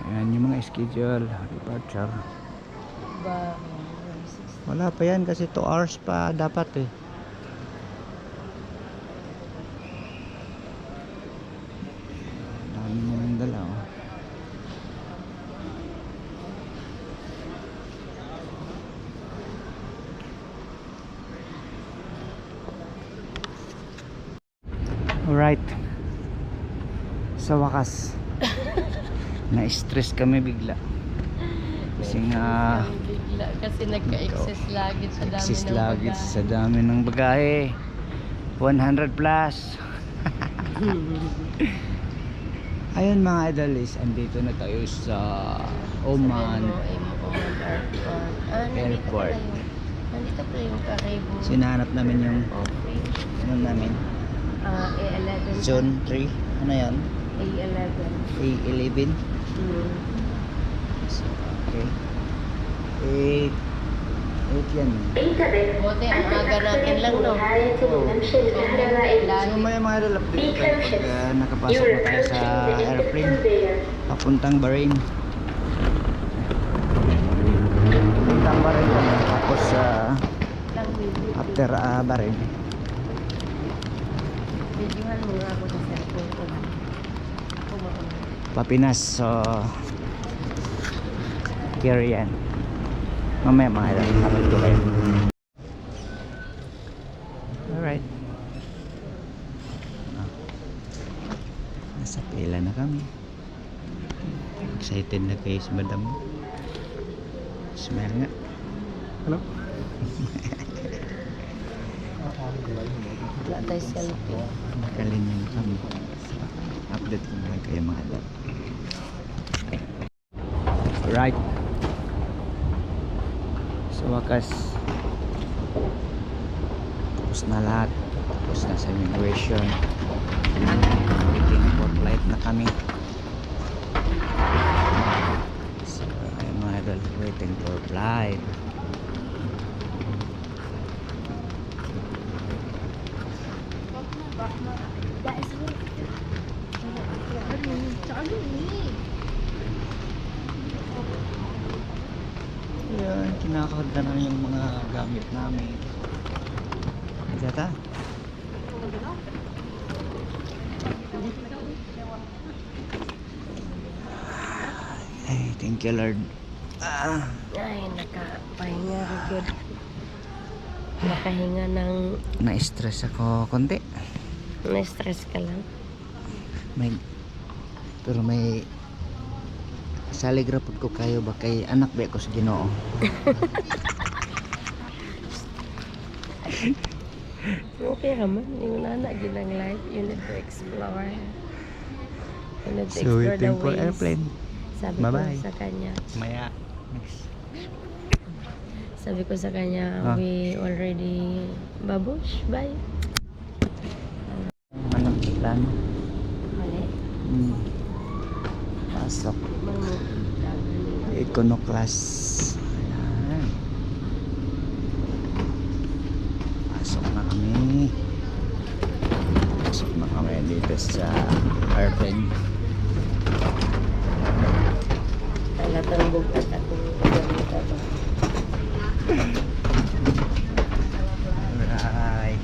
Ayan yung mga schedule, departure. Ba, Wala pa yan kasi 2 hours pa dapat eh. Dami mo nang dala oh. Alright. Sa wakas na-stress kami bigla. Kasi nga bigla kasi nagka-excess luggage sa dami excess ng luggage bagahe. sa dami ng bagahe. 100 plus. Ayun mga idolis, andito na tayo sa Oman Oman Airport. Airport. Nandito pala yung Caribou. Sinahanap namin yung Coffee. ano namin, A11. Zone 3. Ano yan? A11. A11. So, okay. 8 yan. Buti ang aga natin lang, no? So may mga idol update pag nakapasok na tayo sa airplane papuntang Bahrain. Papuntang Bahrain kami. Tapos after Bahrain Videohan mo nga ako sa cellphone ko. Ako mauna. Papinas. So carry yan. Mamaya mga idol kapag ko kayo. Alright. Nasa pila na kami. Excited na kayo si madam. Smile nga. Hello? Wala tayo selfie. Nakalinya na kami. Update ko na kayo mga idol. Right. Sa wakas tapos na lahat. Tapos na sa immigration. Waiting for flight na kami. So ayun mga idol, waiting for flight. Ayan, kinakagda na yung mga gamit namin. Data. Ay, thank you Lord. Ay, nakapahinga rin good. Nakahinga ng... Na-stress ako konti. Na-stress ka lang. Pero may saligrapod ko kayo ba kay anak ba ko sa Ginoo. Okay naman. Yung nana, ginang life. You need to explore. You need to So explore the waiting for ways. airplane. Sabi Bye-bye. ko sa kanya. Maya. Next. Sabi ko sa kanya, we already babush. Bye. Anong plano? Mali. Pasok. Mangulang. Econo class. Ayan. Pasok na kami. Pasok na kami dito sa airplane. Talatang bugtat akong gamit ako. Alright.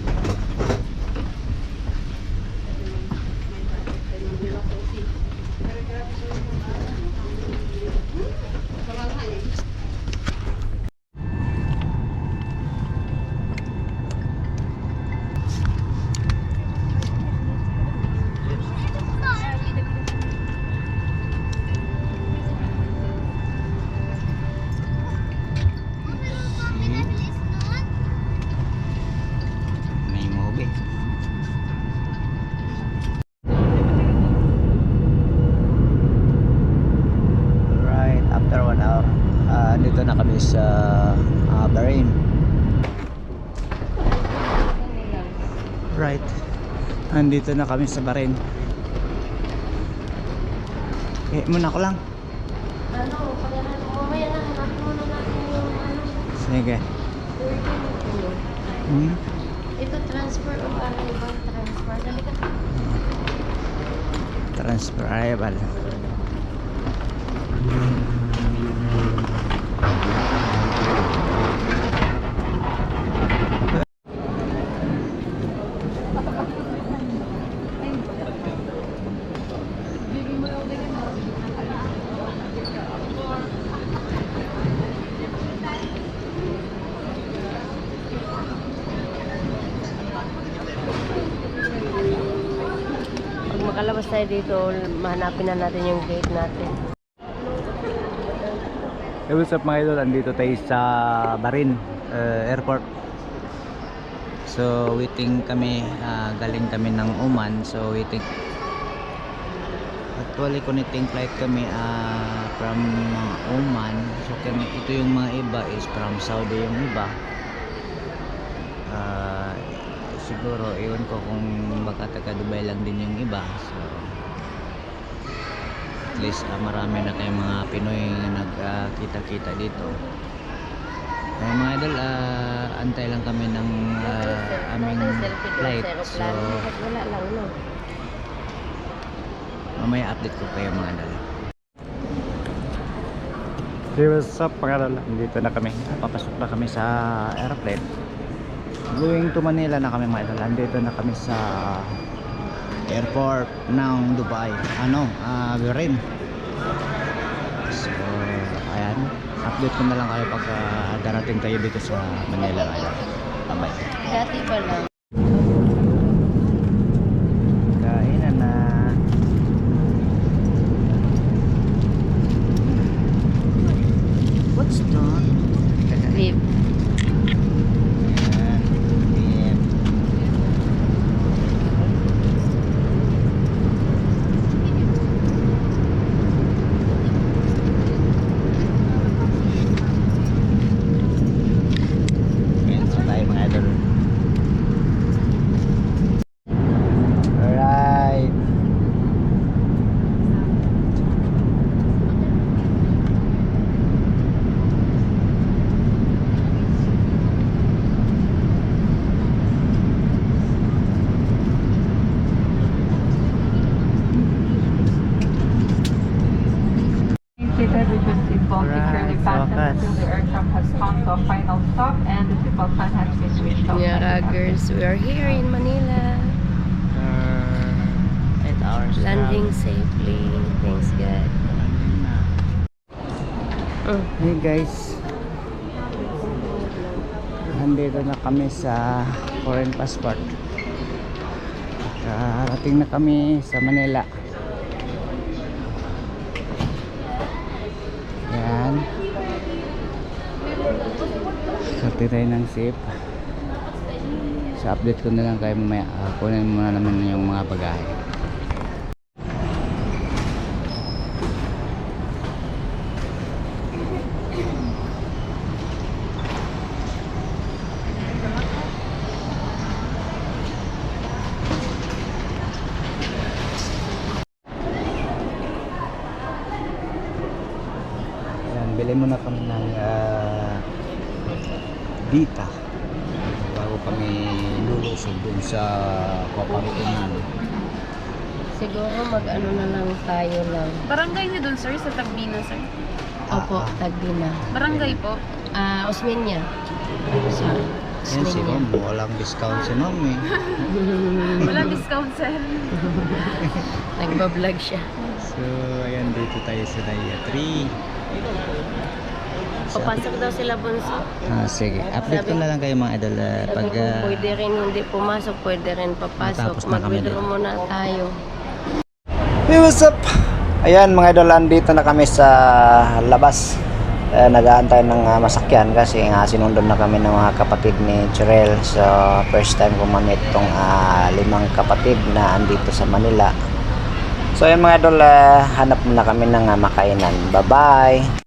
May movie. Right, after 1 hour, dito na kami sa Bahrain. Right, andito na kami sa Bahrain. Muna ko lang. Ano, mamaya na, hanapin muna natin yung ano. Sige. Ito transfer o para ibang transfer. Dali ka. Transfer arrival. Pag makalabas tayo dito, mahanapin na natin yung gate natin. Hey, what's up mga idol? Andito tayo sa Barin Airport. So waiting kami, galing kami ng Oman. So waiting. Actually connecting flight kami from Oman. So ito yung mga iba is from Saudi yung iba. Siguro iwan ko kung baka taga Dubai lang din yung iba. So at least marami na kayong mga Pinoy na nagkita-kita dito. Kaya mga idol, antay lang kami ng aming flight. So Wala lang, no? mamaya update ko kayo mga idol. Hey, what's up mga idol? Dito na kami. Papasok na kami sa airplane. Going to Manila na kami mga idol. Andito na kami sa airport ng Dubai. Bahrain. So, ayan. Update ko na lang kayo pag darating tayo dito sa Manila. Ayan. Bye-bye. Dati pa lang. Kainan na. What's that? Beef. We just informed security Right, passengers focus. the aircraft has come to a final stop and the seatbelt sign has been switched off. Yeah, girls, we are here in Manila. 8 hours Landing safely. Thanks God. Hey guys, nandito na kami sa foreign passport. Karating na kami sa Manila. Yan. Sorti tayo ng safe. Sa update ko na lang kayo mamaya. Kunin muna naman yung mga bagahe. Bili muna kami ng dita bago kami lulusog dun sa Papangitunan. Siguro mag-ano na lang tayo lang. Barangay niyo dun, sir, sa Tagbina, sir? Opo, Tagdina. Barangay po. Osmeña. Sa Yan si Ma'am, walang discount si Ma'am eh. Walang discount, sir. Nagbablog siya. So ayan, dito tayo sa Daya 3. Papasok daw sila bunso. Sige, update ko na lang kayo mga idol pag Sabi ko, pwede rin hindi pumasok, pwede rin papasok. Matapos na kami Mag-withdraw dito. muna tayo. Hey, what's up? Ayan mga idol, andito na kami sa labas. Nag-aantay ng masakyan kasi nga sinundon na kami ng mga kapatid ni Chirel. So first time ko mamit tong 5 kapatid na andito sa Manila. So ayan mga idol, hanap muna kami ng makainan. Bye bye.